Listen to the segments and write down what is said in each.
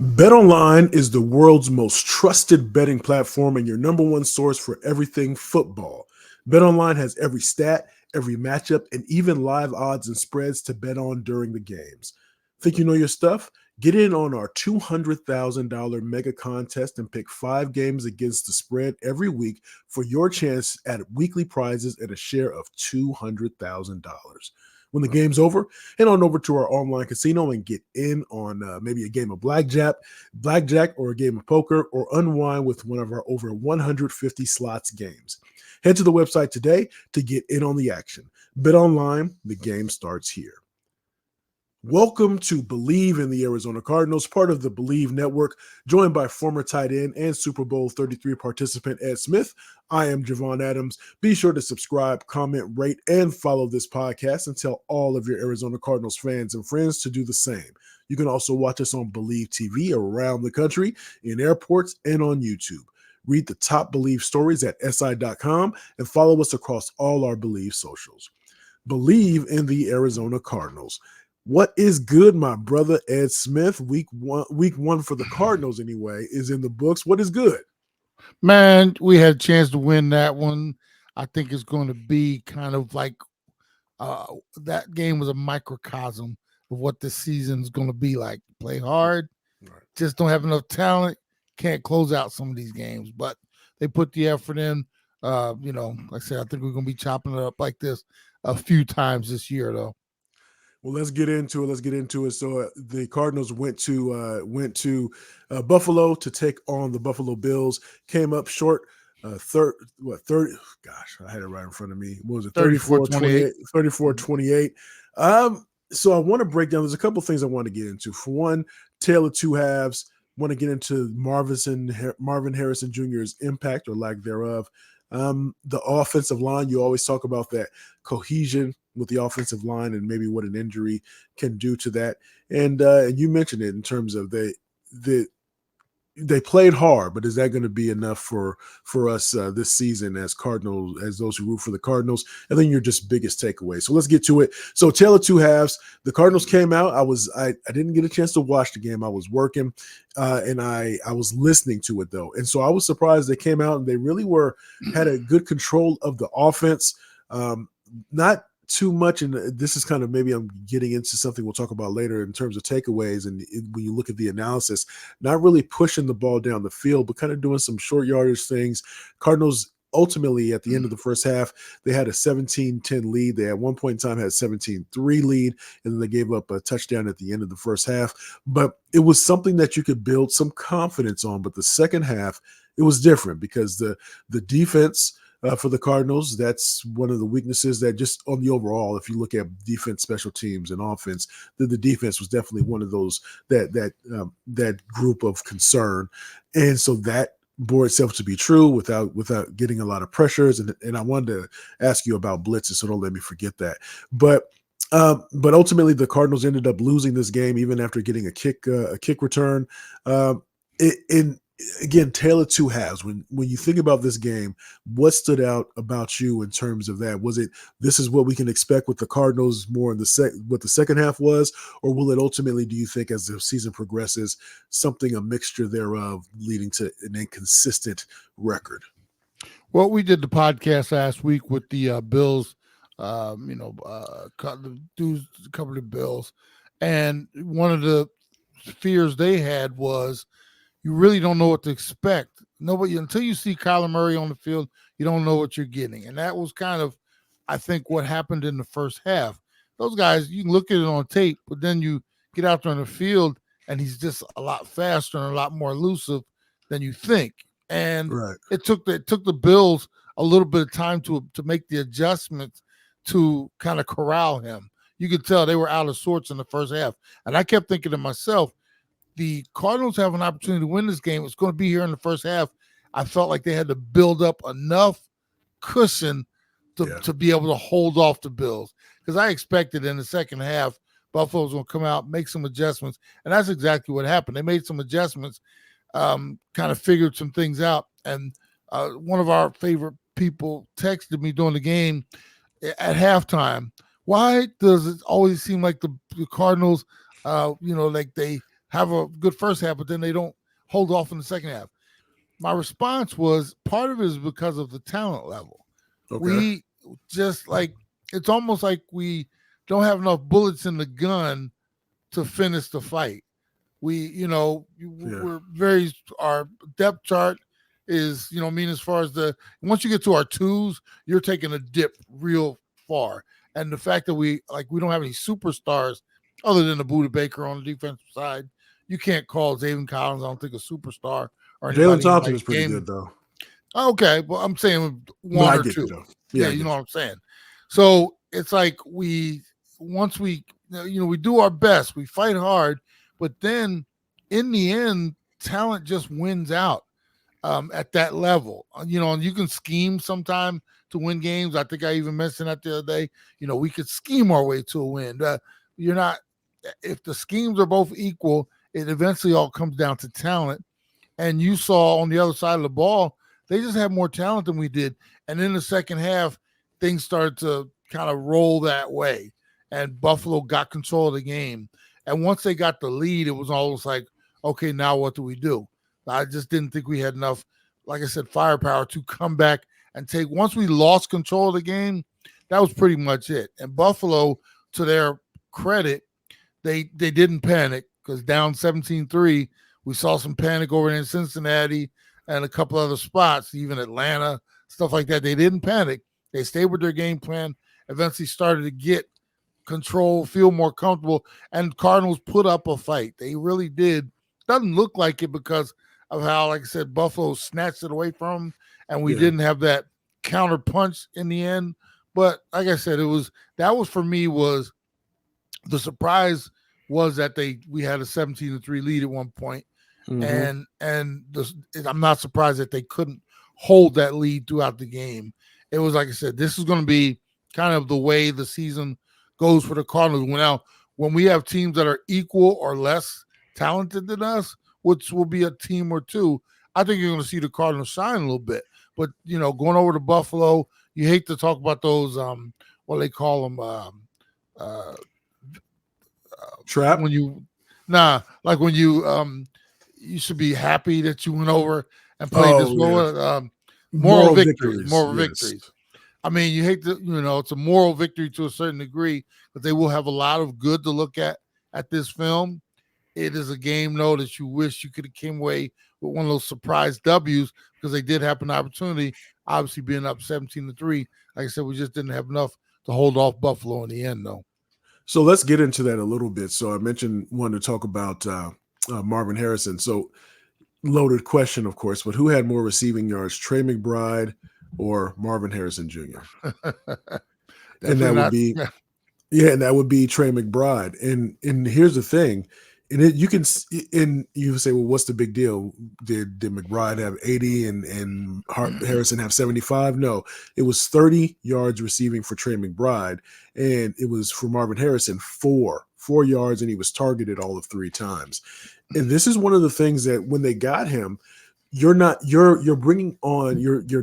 BetOnline is the world's most trusted betting platform and your number one source for everything football. BetOnline has every stat, every matchup, and even live odds and spreads to bet on during the games. Think you know your stuff? Get in on our $200,000 mega contest and pick 5 games against the spread every week for your chance at weekly prizes and a share of $200,000. When the game's over, head on over to our online casino and get in on maybe a game of blackjack, or a game of poker, or unwind with one of our over 150 slots games. Head to the website today to get in on the action. Bet online, the game starts here. Welcome to Bleav in the Arizona Cardinals, part of the Bleav Network, joined by former tight end and Super Bowl 33 participant Ed Smith. I am Javon Adams. Be sure to subscribe, comment, rate, and follow this podcast and tell all of your Arizona Cardinals fans and friends to do the same. You can also watch us on Bleav TV around the country, in airports, and on YouTube. Read the top Bleav stories at si.com and follow us across all our Bleav socials. Bleav in the Arizona Cardinals. What is good, my brother Ed Smith? Week one for the Cardinals, anyway, is in the books. What is good? Man, we had a chance to win that one. I think it's going to be kind of like that game was a microcosm of what this season is going to be like. Play hard, right. Just don't have enough talent, can't close out some of these games. But they put the effort in. Like I said, I think we're going to be chopping it up like this a few times this year, though. Well, let's get into it. So the Cardinals went to Buffalo to take on the Buffalo Bills. Came up short. 30. Gosh, I had it right in front of me. What was it? 34-28. 34-28. So I want to break down. There's a couple things I want to get into. For one, tale of two halves. Want to get into Marvin Harrison Jr.'s impact or lack thereof. The offensive line, you always talk about that cohesion with the offensive line and maybe what an injury can do to that. And you mentioned it in terms of they played hard, but is that going to be enough for us this season as Cardinals, as those who root for the Cardinals? And then your just biggest takeaway. So let's get to it. So tale of two halves. The Cardinals came out. I didn't get a chance to watch the game. I was working, and I was listening to it though, and so I was surprised they came out and they really had a good control of the offense. Not too much, and this is kind of maybe I'm getting into something we'll talk about later in terms of takeaways. And when you look at the analysis, not really pushing the ball down the field, but kind of doing some short yardage things. Cardinals ultimately at the end of the first half, they had a 17-10 lead. They at one point in time had a 17-3 lead, and then they gave up a touchdown at the end of the first half. But it was something that you could build some confidence on. But the second half, it was different because the defense for the Cardinals, that's one of the weaknesses that just on the overall, if you look at defense, special teams, and offense, the defense was definitely one of those that group of concern. And so that bore itself to be true without getting a lot of pressures. And I wanted to ask you about blitzes, so don't let me forget that. But ultimately, the Cardinals ended up losing this game even after getting a kick return. Again, tale of two halves. When you think about this game, what stood out about you in terms of that? Was it this is what we can expect with the Cardinals more in what the second half was, or will it ultimately, do you think, as the season progresses, a mixture thereof leading to an inconsistent record? Well, we did the podcast last week with the Bills, cover the Bills, and one of the fears they had was you really don't know what to expect. Nobody, until you see Kyler Murray on the field, you don't know what you're getting. And that was kind of, I think, what happened in the first half. Those guys, you can look at it on tape, but then you get out there on the field, and he's just a lot faster and a lot more elusive than you think. And right. it took the Bills a little bit of time to make the adjustments to kind of corral him. You could tell they were out of sorts in the first half. And I kept thinking to myself, the Cardinals have an opportunity to win this game. It's going to be here in the first half. I felt like they had to build up enough cushion to be able to hold off the Bills, because I expected in the second half Buffalo was going to come out, make some adjustments, and that's exactly what happened. They made some adjustments, kind of figured some things out, and one of our favorite people texted me during the game at halftime. Why does it always seem like the Cardinals, like they have a good first half, but then they don't hold off in the second half. My response was part of it is because of the talent level. Okay. We just like it's almost like we don't have enough bullets in the gun to finish the fight. We're very our depth chart is as far as once you get to our twos, you're taking a dip real far. And the fact that we don't have any superstars other than the Buda Baker on the defensive side, you can't call Zayvon Collins, I don't think, a superstar or Jalen anybody in Thompson like is pretty game. good though. Okay, well, I'm saying But one I or get two. you though. Yeah, you know what I'm saying. So it's like once we we do our best, we fight hard, but then in the end, talent just wins out at that level. And you can scheme sometime to win games. I think I even mentioned that the other day. We could scheme our way to a win. You're not if the schemes are both equal, it eventually all comes down to talent. And you saw on the other side of the ball, they just had more talent than we did. And in the second half, things started to kind of roll that way. And Buffalo got control of the game. And once they got the lead, it was almost like, okay, now what do we do? I just didn't think we had enough, like I said, firepower to come back and take. Once we lost control of the game, that was pretty much it. And Buffalo, to their credit, they didn't panic because down 17-3, we saw some panic over in Cincinnati and a couple other spots, even Atlanta, stuff like that. They didn't panic. They stayed with their game plan, eventually started to get control, feel more comfortable, and Cardinals put up a fight. They really did. Doesn't look like it because of how, like I said, Buffalo snatched it away from them, and we didn't have that counter punch in the end. But like I said, that was for me was the surprise was that we had a 17-3 lead at one point. Mm-hmm. And I'm not surprised that they couldn't hold that lead throughout the game. It was like I said, this is going to be kind of the way the season goes for the Cardinals. Now, when we have teams that are equal or less talented than us, which will be a team or two, I think you're going to see the Cardinals shine a little bit. But going over to Buffalo, you hate to talk about those what they call them trap. when you should be happy that you went over and played this moral victories. I mean, you hate to, it's a moral victory to a certain degree, but they will have a lot of good to look at this film. It is a game, though, that you wish you could have came away with one of those surprise W's because they did have an opportunity, obviously being up 17-3. Like I said, we just didn't have enough to hold off Buffalo in the end, though. So let's get into that a little bit. So I mentioned wanted to talk about Marvin Harrison. So loaded question, of course, but who had more receiving yards, Trey McBride or Marvin Harrison Jr.? And that would be and that would be Trey McBride. And here's the thing. And you say, well, what's the big deal? Did McBride have 80 and Harrison have 75? No, it was 30 yards receiving for Trey McBride, and it was for Marvin Harrison 4 yards, and he was targeted all of 3 times. And this is one of the things that when they got him, you're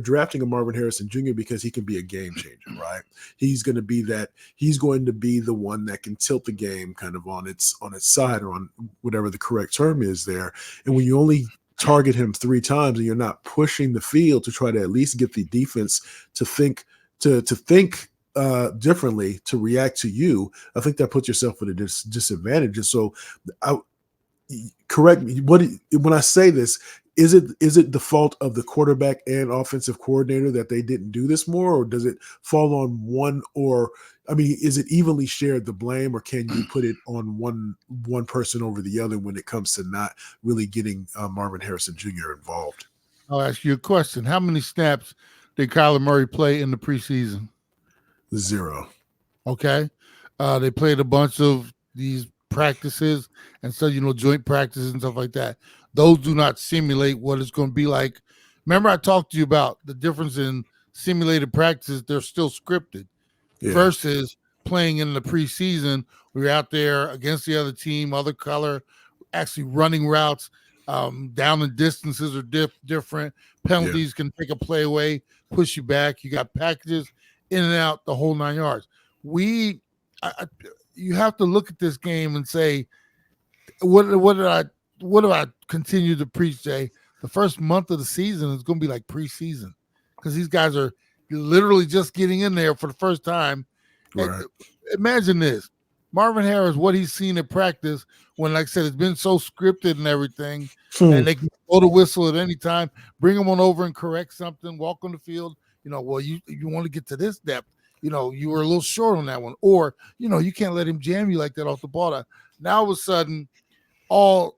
drafting a Marvin Harrison Jr. because he can be a game changer, right? He's going to be the one that can tilt the game kind of on its side or on whatever the correct term is there. And when you only target him 3 times and you're not pushing the field to try to at least get the defense to think differently, to react to you, I think that puts yourself at a disadvantage. And so correct me when I say this, is it the fault of the quarterback and offensive coordinator that they didn't do this more, or does it fall on one, or is it evenly shared, the blame, or can you put it on one person over the other when it comes to not really getting Marvin Harrison Jr. involved? I'll ask you a question. How many snaps did Kyler Murray play in the preseason? 0. Okay. They played a bunch of these practices and so joint practices and stuff like that. Those do not simulate what it's going to be like. Remember I talked to you about the difference in simulated practices. They're still scripted versus playing in the preseason. We're out there against the other team, other color, actually running routes. Down the distances are different. Penalties can take a play away, push you back. You got packages in and out, the whole 9 yards. You have to look at this game and say, what do I continue to preach, Jay? The first month of the season is going to be like preseason because these guys are literally just getting in there for the first time. And Right. imagine this. Marvin Harris, what he's seen in practice when, like I said, it's been so scripted and everything, Hmm. and they can blow the whistle at any time, bring him on over and correct something, walk on the field. Well, you want to get to this depth. You were a little short on that one. Or, you can't let him jam you like that off the ball. Now, all of a sudden, all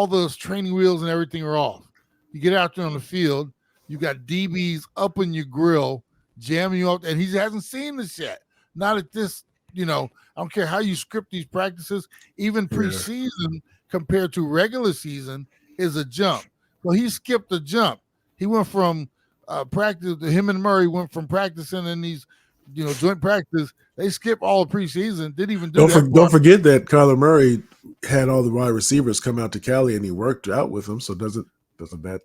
those training wheels and everything are off. You get out there on the field, you got DBs up in your grill, jamming you up, and he hasn't seen this yet. Not at this, I don't care how you script these practices, even preseason compared to regular season is a jump. Well, he skipped a jump. He went from practice, him and Murray went from practicing in these, joint practice. They skipped all of preseason, didn't even do that. Don't forget that Kyler Murray had all the wide receivers come out to Cali and he worked out with them. So doesn't that?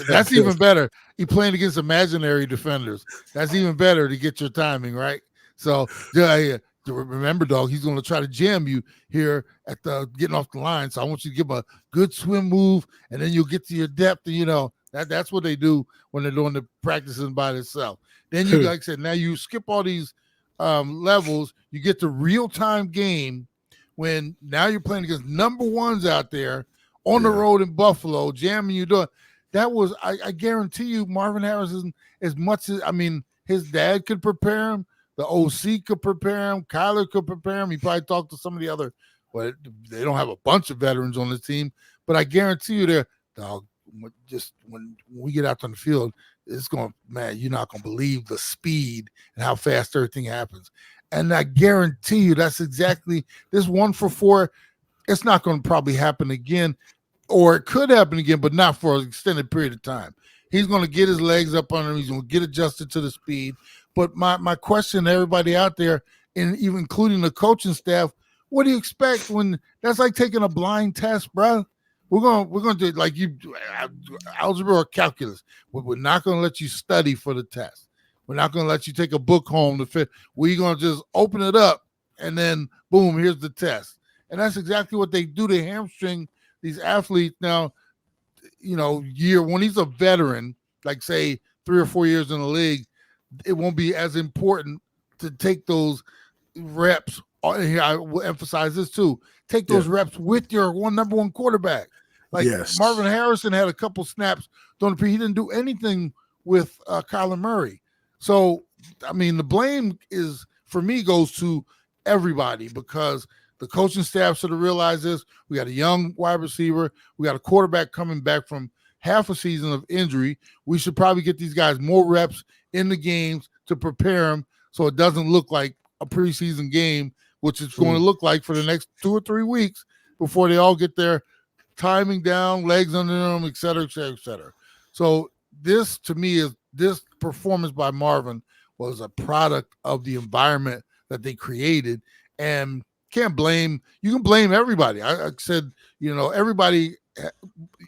That's even better. He playing against imaginary defenders. That's even better to get your timing right. So remember, dog, he's going to try to jam you here at the getting off the line. So I want you to give him a good swim move, and then you'll get to your depth. And that's what they do when they're doing the practicing by themselves. Then you, like I said, now you skip all these levels. You get the real time game when now you're playing against number ones out there on the road in Buffalo, jamming you doing. That was, I guarantee you, Marvin Harris isn't as much as, his dad could prepare him. The OC could prepare him. Kyler could prepare him. He probably talked to some of the other, well, they don't have a bunch of veterans on the team, but I guarantee you they're, dog, just when we get out on the field, it's going, man, you're not going to believe the speed and how fast everything happens. And I guarantee you that's exactly this 1 for 4. It's not going to probably happen again. Or it could happen again, but not for an extended period of time. He's going to get his legs up under him. He's going to get adjusted to the speed. But my question to everybody out there, and even including the coaching staff, what do you expect when that's like taking a blind test, bro? We're going to do like you algebra or calculus. We're not going to let you study for the test. We're not going to let you take a book home to fit. We're going to just open it up and then boom, here's the test. And that's exactly what they do to hamstring these athletes now, when he's a veteran, like say 3 or 4 years in the league, it won't be as important to take those reps. I will emphasize this too. Take those reps with your number one quarterback. Like Marvin Harrison had a couple snaps. He didn't do anything with Kyler Murray. So, the blame for me goes to everybody because the coaching staff should have realized this. We got a young wide receiver. We got a quarterback coming back from half a season of injury. We should probably get these guys more reps in the games to prepare them so it doesn't look like a preseason game, which it's going to look like for the next 2 or 3 weeks before they all get their timing down, legs under them, et cetera, et cetera, et cetera. So this, to me, this performance by Marvin was a product of the environment that they created, and you can blame everybody. I said, everybody,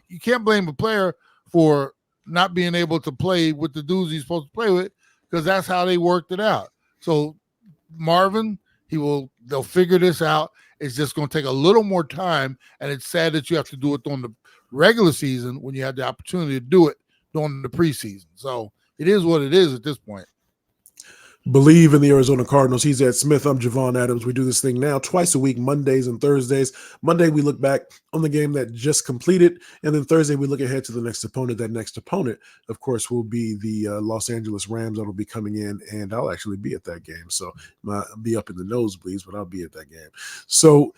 you can't blame a player for not being able to play with the dudes he's supposed to play with because that's how they worked it out. So Marvin, they'll figure this out. It's just going to take a little more time, and it's sad that you have to do it on the regular season when you have the opportunity to do it during the preseason. So it is what it is at this point. Bleav in the Arizona Cardinals. He's Ed Smith. I'm Javon Adams. We do this thing now twice a week, Mondays and Thursdays. Monday, we look back on the game that just completed. And then Thursday, we look ahead to the next opponent. That next opponent, of course, will be the Los Angeles Rams that will be coming in. And I'll actually be at that game. So I'll be up in the nosebleeds, but I'll be at that game. So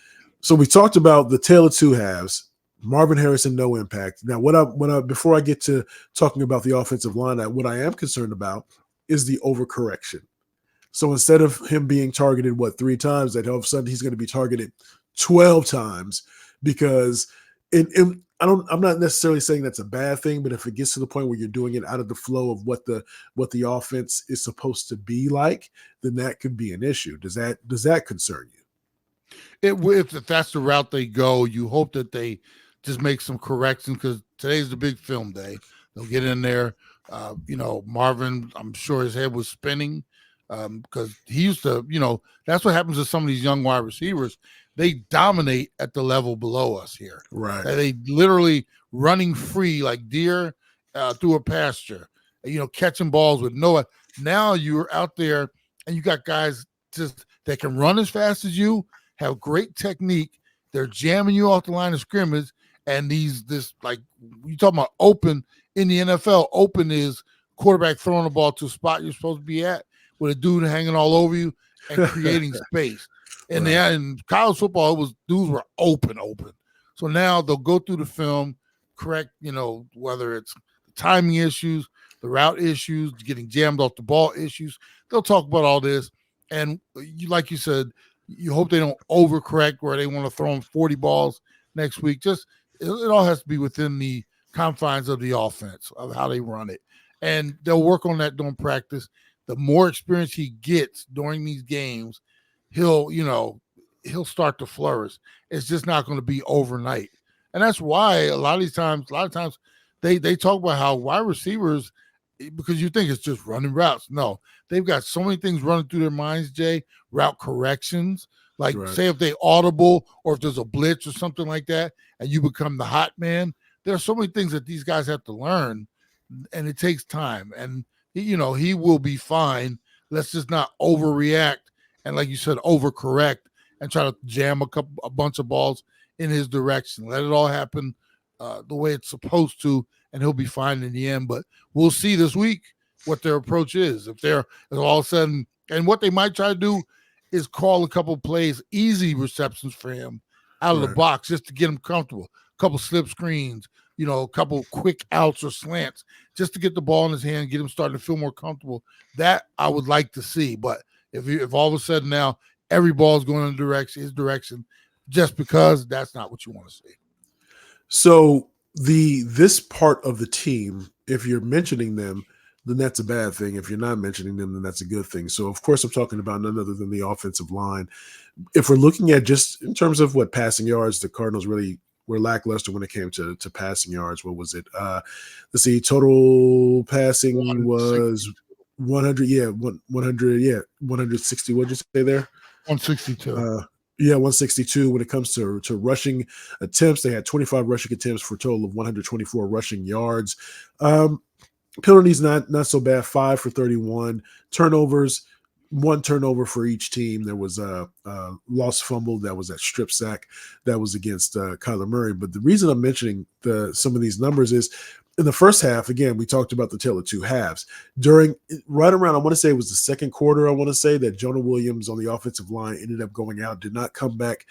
we talked about the tale of two halves. Marvin Harrison, no impact. Now, before I get to talking about the offensive line, what I am concerned about is the overcorrection. So instead of him being targeted, 3 times, that all of a sudden he's going to be targeted 12 times because I'm not necessarily saying that's a bad thing, but if it gets to the point where you're doing it out of the flow of what the offense is supposed to be like, then that could be an issue. Does that concern you? If that's the route they go, you hope that they just make some corrections because today's the big film day. They'll get in there. Marvin, I'm sure his head was spinning because he used to, that's what happens to some of these young wide receivers. They dominate at the level below us here. Right. They literally running free like deer through a pasture, catching balls with no. Now you're out there and you got guys just that can run as fast as you, have great technique. They're jamming you off the line of scrimmage. And this like you talking about open in the NFL, open is quarterback throwing the ball to a spot you're supposed to be at with a dude hanging all over you and creating space. And Right. in college football, it was dudes were open. So now they'll go through the film, correct, whether it's timing issues, the route issues, getting jammed off the ball issues. They'll talk about all this. And like you said, you hope they don't overcorrect where they want to throw them 40 balls next week. Just it all has to be within the confines of the offense, of how they run it. And they'll work on that during practice. The more experience he gets during these games, he'll start to flourish. It's just not going to be overnight. And that's why a lot of times they talk about how wide receivers, because you think it's just running routes. No, they've got so many things running through their minds, Jay, route corrections. Like Right. say if they audible or if there's a blitz or something like that, and you become the hot man. There are so many things that these guys have to learn, and it takes time. And he will be fine. Let's just not overreact and, like you said, overcorrect and try to jam a bunch of balls in his direction. Let it all happen the way it's supposed to, and he'll be fine in the end. But we'll see this week what their approach is. If all of a sudden, and what they might try to do is call a couple plays, easy receptions for him out of the Right. box just to get him comfortable. A couple slip screens, a couple quick outs or slants just to get the ball in his hand, get him starting to feel more comfortable. That I would like to see. But if all of a sudden now every ball is going in his direction, just because, that's not what you want to see. So this part of the team, if you're mentioning them, then that's a bad thing. If you're not mentioning them, then that's a good thing. So of course I'm talking about none other than the offensive line. If we're looking at just in terms of what passing yards, the Cardinals really were lackluster when it came to passing yards. What was it? Let's see, total passing was 100. Yeah, 100. Yeah, 160. What'd you say there? 162. 162. When it comes to rushing attempts, they had 25 rushing attempts for a total of 124 rushing yards. Penalties not so bad. 5 for 31. Turnovers, 1 turnover for each team. There was a lost fumble. That was that strip sack that was against Kyler Murray. But the reason I'm mentioning some of these numbers is in the first half, again, we talked about the tale of two halves. Right around, I want to say it was the second quarter, I want to say that Jonah Williams on the offensive line ended up going out, did not come back.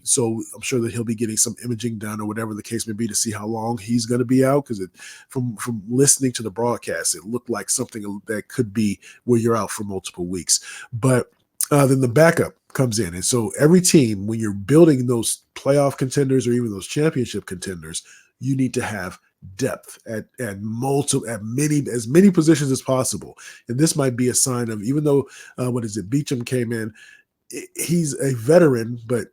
So I'm sure that he'll be getting some imaging done or whatever the case may be to see how long he's going to be out, because from listening to the broadcast, it looked like something that could be where you're out for multiple weeks. But then the backup comes in. And so every team, when you're building those playoff contenders or even those championship contenders, you need to have depth at as many positions as possible. And this might be a sign of, even though Beecham came in, he's a veteran, but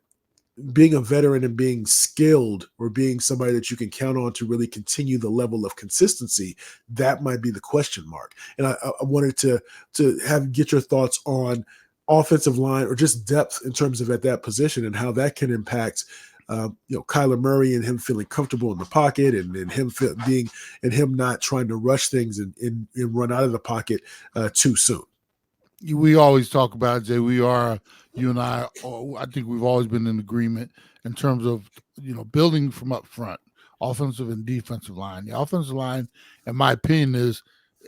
being a veteran and being skilled or being somebody that you can count on to really continue the level of consistency, that might be the question mark. And I wanted to get your thoughts on offensive line or just depth in terms of at that position and how that can impact Kyler Murray and him feeling comfortable in the pocket and him not trying to rush things and run out of the pocket too soon. We always talk about it, Jay. You and I think we've always been in agreement in terms of, building from up front, offensive and defensive line. The offensive line, in my opinion,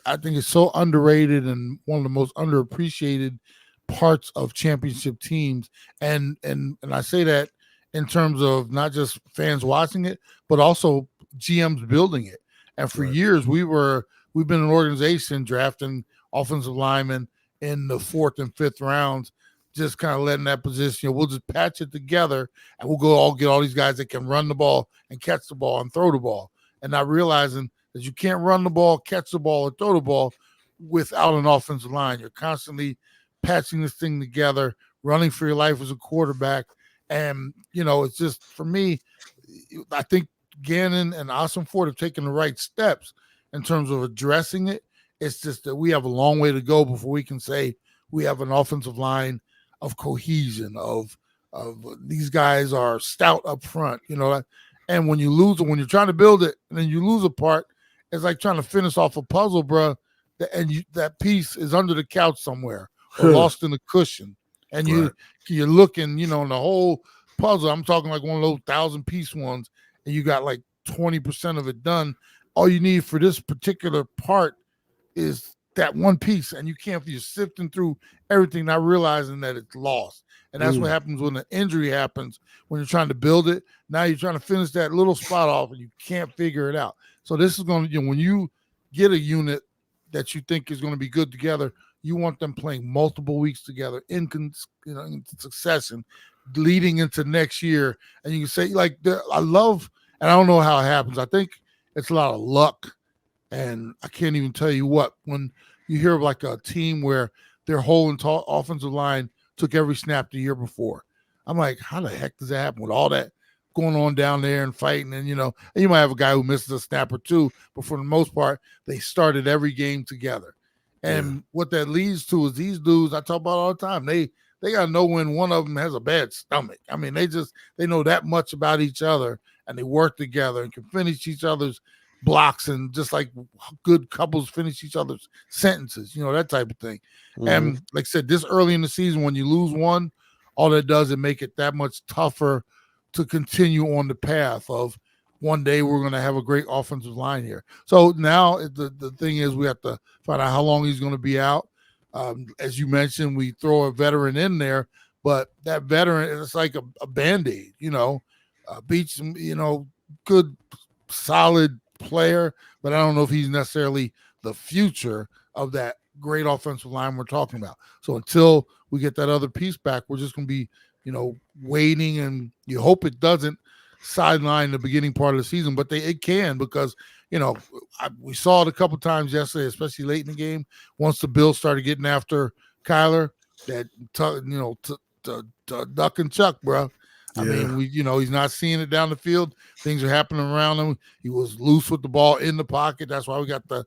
I think it's so underrated and one of the most underappreciated parts of championship teams. And I say that in terms of not just fans watching it, but also GMs building it. And for years, we've been an organization drafting offensive linemen in the 4th and 5th rounds, just kind of letting that position, we'll just patch it together and we'll go get all these guys that can run the ball and catch the ball and throw the ball. And not realizing that you can't run the ball, catch the ball, or throw the ball without an offensive line. You're constantly patching this thing together, running for your life as a quarterback. And, it's just, for me, I think Gannon and Ossenfort have taken the right steps in terms of addressing it. It's just that we have a long way to go before we can say we have an offensive line of cohesion, of these guys are stout up front, and when you lose, when you're trying to build it and then you lose a part, it's like trying to finish off a puzzle, bro. And that piece is under the couch somewhere or lost in the cushion, and you're looking, in the whole puzzle. I'm talking like one of those 1,000-piece ones, and you got like 20% of it done. All you need for this particular part is that one piece, and you're sifting through everything, not realizing that it's lost. And that's what happens when the injury happens, when you're trying to build it. Now you're trying to finish that little spot off, and you can't figure it out. So this is going to, when you get a unit that you think is going to be good together, you want them playing multiple weeks together in succession, leading into next year. And you can say, I love, and I don't know how it happens. I think it's a lot of luck. And I can't even tell you what, when you hear of like a team where their whole offensive line took every snap the year before. I'm like, how the heck does that happen with all that going on down there and fighting? And, and you might have a guy who misses a snap or two, but for the most part, they started every game together. And what that leads to is these dudes I talk about all the time, they got to know when one of them has a bad stomach. I mean, they know that much about each other, and they work together and can finish each other's blocks, and just like good couples finish each other's sentences, that type of thing. And like I said, this early in the season, when you lose one, all that does is make it that much tougher to continue on the path of one day we're going to have a great offensive line here. So now the thing is, we have to find out how long he's going to be out. As you mentioned, we throw a veteran in there, but that veteran is like a Band-Aid, beats some, good, solid player, but I don't know if he's necessarily the future of that great offensive line we're talking about. So until we get that other piece back, we're just going to be, waiting, and you hope it doesn't sideline the beginning part of the season, but it can, because, we saw it a couple times yesterday, especially late in the game, once the Bills started getting after Kyler, that, duck and chuck, bro. I mean, he's not seeing it down the field. Things are happening around him. He was loose with the ball in the pocket. That's why we got the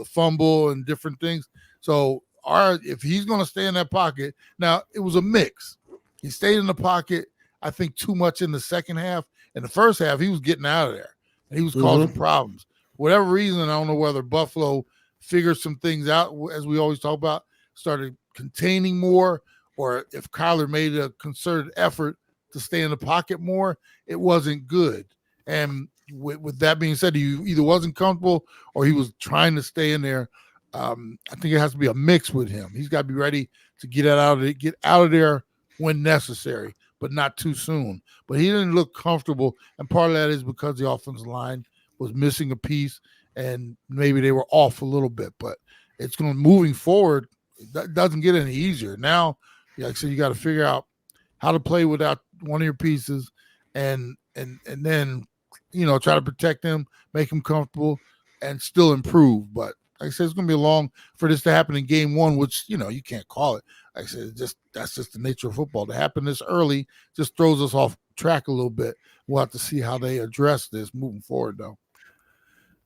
fumble and different things. So if he's going to stay in that pocket, now it was a mix. He stayed in the pocket, I think, too much in the second half. In the first half, he was getting out of there, and he was causing problems. For whatever reason, I don't know whether Buffalo figured some things out, as we always talk about, started containing more, or if Kyler made a concerted effort to stay in the pocket more, it wasn't good. And with that being said, he either wasn't comfortable or he was trying to stay in there. I think it has to be a mix with him. He's got to be ready to get out of there when necessary, but not too soon. But he didn't look comfortable, and part of that is because the offensive line was missing a piece, and maybe they were off a little bit. But it's going to, moving forward, that doesn't get any easier. Now, like I said, you got to figure out how to play without one of your pieces, and then, try to protect him, make him comfortable, and still improve. But like I said, it's going to be long for this to happen in game one, which, you can't call it. Like I said, that's just the nature of football. To happen this early just throws us off track a little bit. We'll have to see how they address this moving forward, though.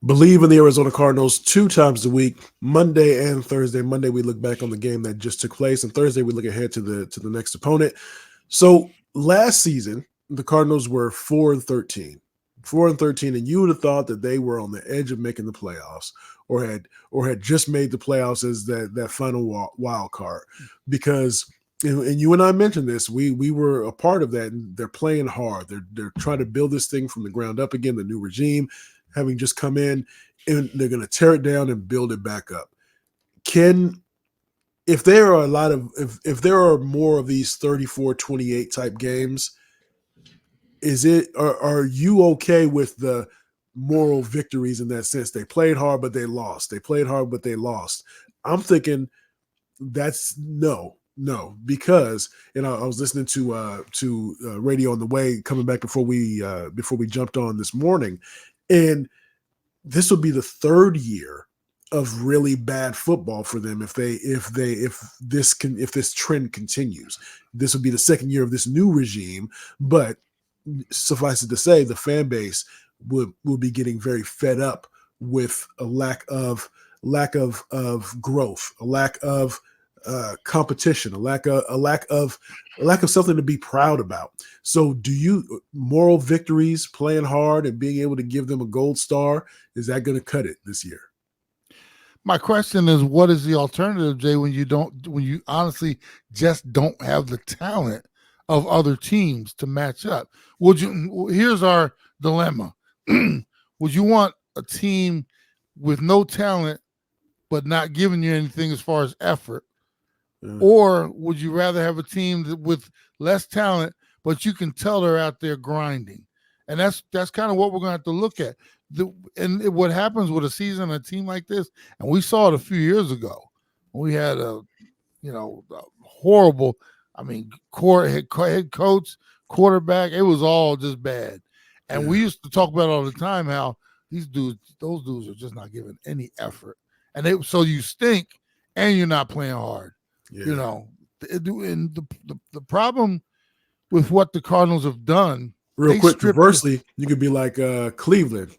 Bleav in the Arizona Cardinals 2 times a week, Monday and Thursday. Monday, we look back on the game that just took place, and Thursday, we look ahead to the next opponent. So last season, the Cardinals were 4-13. 4-13, and you would have thought that they were on the edge of making the playoffs, or had just made the playoffs as that final wild card, because, and you and I mentioned this, we were a part of that, and they're playing hard. They're trying to build this thing from the ground up again. The new regime having just come in, and they're going to tear it down and build it back up. If there are more of these 34-28 type games, are you okay with the moral victories in that sense? They played hard, but they lost. They played hard, but they lost. I'm thinking that's no, because, I was listening to radio on the way coming back before we jumped on this morning, and this will be the third year of really bad football for them if this trend continues. This will be the second year of this new regime, but suffice it to say, the fan base will be getting very fed up with a lack of growth, a lack of competition, a lack of something to be proud about. So, do you moral victories, playing hard, and being able to give them a gold star, is that going to cut it this year? My question is, what is the alternative, Jay, when you honestly just don't have the talent of other teams to match up? Here's our dilemma. Would you want a team with no talent but not giving you anything as far as effort? Or would you rather have a team with less talent, but you can tell they're out there grinding? And that's kind of what we're going to have to look at. What happens with a season, a team like this, and we saw it a few years ago. We had a horrible, head coach, quarterback. It was all just bad. And we used to talk about all the time how those dudes are just not giving any effort. And so you stink and you're not playing hard. Yeah. And the problem with what the Cardinals have done, Real quick, conversely, you could be like Cleveland,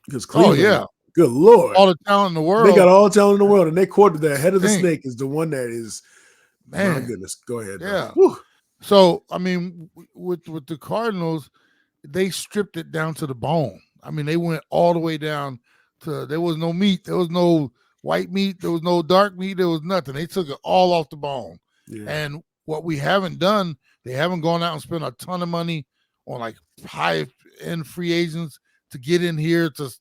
because Cleveland, good Lord, all the talent in the world. They got all the talent in the world, and they quarter the head of the snake is the one that is, my goodness. Go ahead. Yeah. So, with the Cardinals, they stripped it down to the bone. They went all the way down to, there was no meat. There was no white meat. There was no dark meat. There was nothing. They took it all off the bone. Yeah. And what we haven't done, they haven't gone out and spent a ton of money on like high-end free agents to get in here to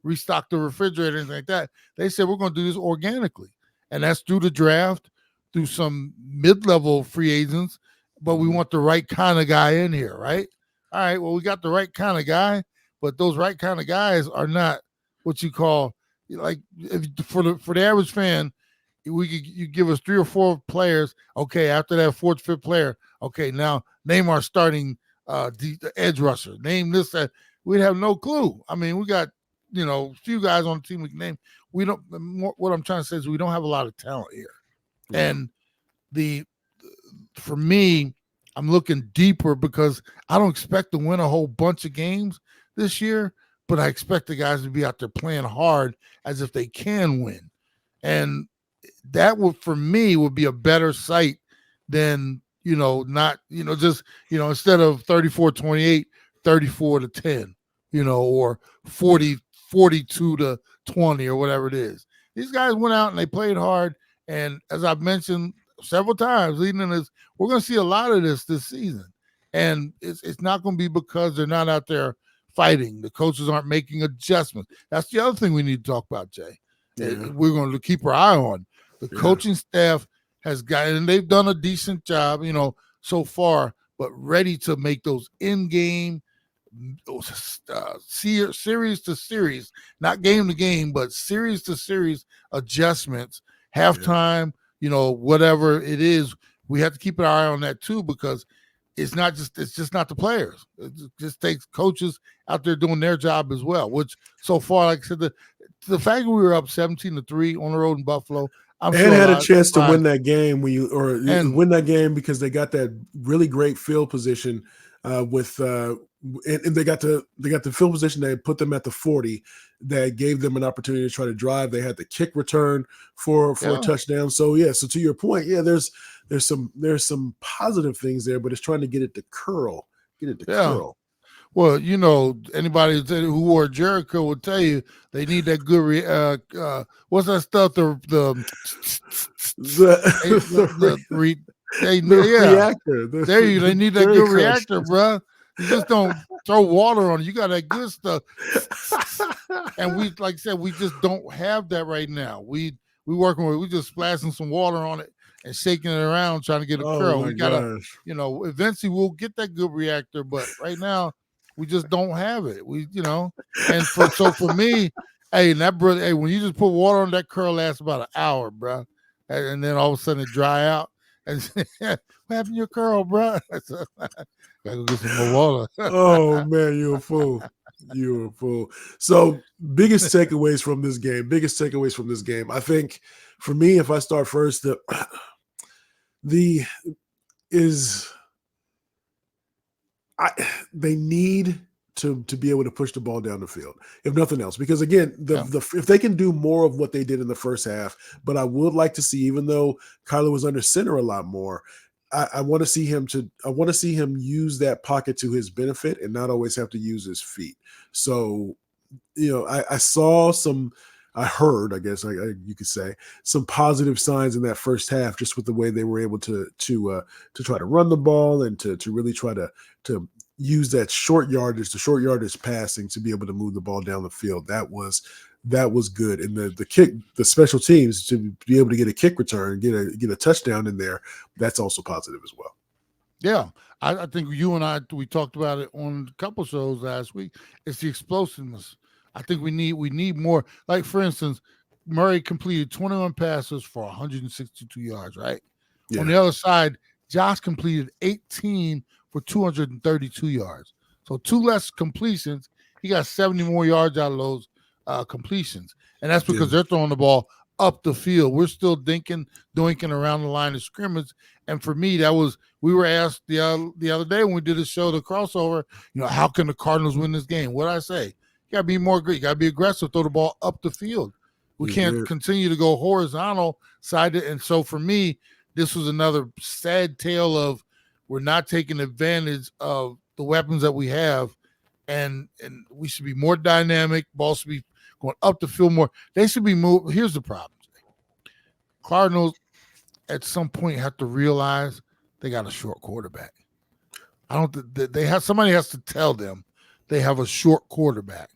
restock the refrigerator and things like that. They said, we're going to do this organically. And that's through the draft, through some mid-level free agents, but we want the right kind of guy in here, right? All right, well, we got the right kind of guy, but those right kind of guys are not what you call, like, for the average fan, you give us 3 or 4 players. Okay, after that 4th, 5th player, okay, now name our starting the edge rusher. Name this. We'd have no clue. We got a few guys on the team we can name. We don't. What I'm trying to say is we don't have a lot of talent here, and for me, I'm looking deeper because I don't expect to win a whole bunch of games this year, but I expect the guys to be out there playing hard as if they can win. And that would, for me, would be a better sight than, not, just, instead of 34-28, 34-10, or 42-20 or whatever it is. These guys went out and they played hard. And as I've mentioned several times leading in this, we're going to see a lot of this season. And it's not going to be because they're not out there fighting. The coaches aren't making adjustments. That's the other thing we need to talk about, Jay. Yeah. We're going to keep our eye on. The coaching staff has gotten, and they've done a decent job, so far, but ready to make those in-game, series to series, not game to game, but series to series adjustments, halftime, whatever it is. We have to keep an eye on that too, because it's just not the players. It just takes coaches out there doing their job as well, which so far, like I said, the fact that we were up 17-3 on the road in Buffalo, and had a chance to win that game win that game because they got that really great field position and they got the field position that put them at the 40 that gave them an opportunity to try to drive. They had the kick return for a touchdown. So so to your point, there's some positive things there, but it's trying to get it to curl. Curl. Well, anybody who wore Jericho will tell you they need that good. What's that stuff? The reactor. They need that good reactor, bro. You just don't throw water on it. You got that good stuff. And we, like I said, we just don't have that right now. We just splashing some water on it and shaking it around, trying to get a curl. We gotta, eventually we'll get that good reactor, but right now we just don't have it. And for me, hey, that brother, hey, when you just put water on that curl, lasts about an hour, bro, and then all of a sudden it dry out. And what happened to your curl, bro? Gotta go get some more water. Oh man, you're a fool. You're a fool. So, biggest takeaways from this game. I think for me, if I start first, they need to be able to push the ball down the field, if nothing else. Because again, Yeah. if they can do more of what they did in the first half, but I would like to see, even though Kyler was under center a lot more, I want to see him use that pocket to his benefit and not always have to use his feet. So, I saw some. I heard, I guess you could say, some positive signs in that first half, just with the way they were able to try to run the ball and to really try to use that short yardage passing to be able to move the ball down the field. That was good. And the special teams to be able to get a kick return, get a touchdown in there, that's also positive as well. Yeah, I think you and I, we talked about it on a couple shows last week. It's the explosiveness. I think we need more. Like, for instance, Murray completed 21 passes for 162 yards, right? Yeah. On the other side, Josh completed 18 for 232 yards. So 2 less completions. He got 70 more yards out of those completions. And that's because they're throwing the ball up the field. We're still doinking around the line of scrimmage. And for me, we were asked the other day when we did the show, the crossover, how can the Cardinals win this game? What did I say? You got to be more aggressive. You got to be aggressive, throw the ball up the field. We can't continue to go horizontal side. And so for me, this was another sad tale of we're not taking advantage of the weapons that we have. And we should be more dynamic. Ball should be going up the field more. They should be moved. Here's the problem. Cardinals at some point have to realize they got a short quarterback. Somebody has to tell them they have a short quarterback.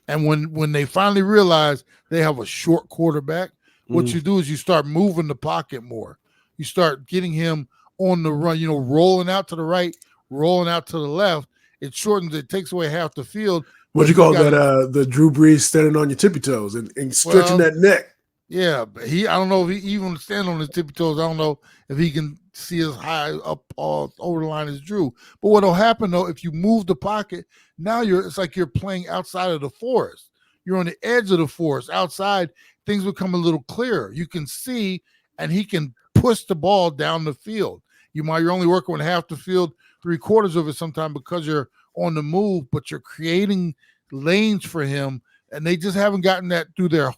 And when they finally realize they have a short quarterback, what you do is you start moving the pocket more. You start getting him on the run, rolling out to the right, rolling out to the left. It shortens, it takes away half the field. What you call that? The Drew Brees standing on your tippy toes and stretching that neck. Yeah, but I don't know if he even stand on his tippy toes. I don't know if he can see as high up over the line as Drew. But what'll happen though, if you move the pocket, now it's like you're playing outside of the forest. You're on the edge of the forest. Outside, things become a little clearer. You can see, and he can push the ball down the field. You're only working with half the field, 3/4 of it sometimes because you're on the move, but you're creating lanes for him, and they just haven't gotten that through their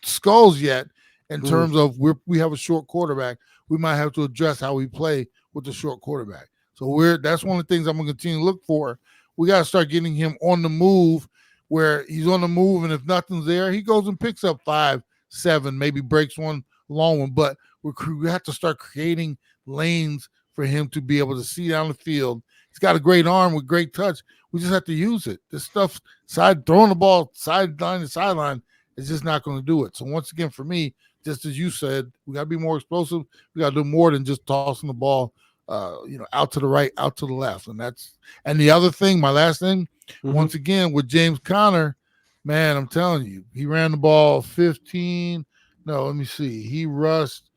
skulls yet in terms of we have a short quarterback. We might have to adjust how we play with the short quarterback. So that's one of the things I'm going to continue to look for. We got to start getting him on the move, where he's on the move, and if nothing's there, he goes and picks up 5, 7, maybe breaks one long one. But we have to start creating lanes for him to be able to see down the field. He's got a great arm with great touch. We just have to use it. This stuff, throwing the ball sideline to sideline, is just not going to do it. So once again, for me, just as you said, we got to be more explosive. We got to do more than just tossing the ball, out to the right, out to the left. And the other thing, my last thing, once again, with James Conner, man, I'm telling you, he ran the ball 15. No, let me see. He rushed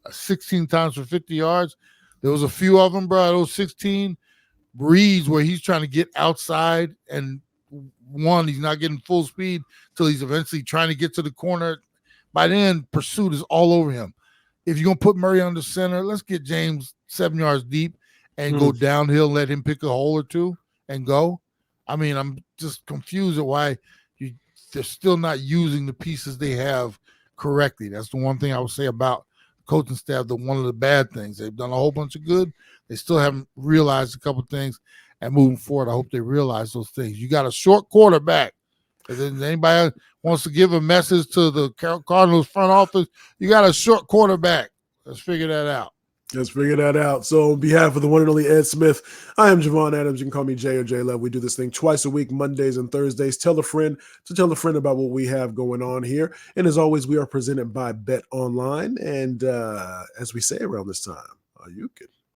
16 times for 50 yards. There was a few of them, bro. Those 16 reads where he's trying to get outside, and he's not getting full speed till he's eventually trying to get to the corner. By then, pursuit is all over him. If you're going to put Murray on the center, let's get James 7 yards deep and go downhill, let him pick a hole or two and go. I mean, I'm just confused at why they're still not using the pieces they have correctly. That's the one thing I would say about the coaching staff, one of the bad things. They've done a whole bunch of good. They still haven't realized a couple things. And moving forward, I hope they realize those things. You got a short quarterback. If anybody wants to give a message to the Cardinals front office, you got a short quarterback. Let's figure that out. So on behalf of the one and only Ed Smith, I am Javon Adams. You can call me Jay or J Love. We do this thing twice a week, Mondays and Thursdays. Tell a friend about what we have going on here. And as always, we are presented by Bet Online. And as we say around this time, you can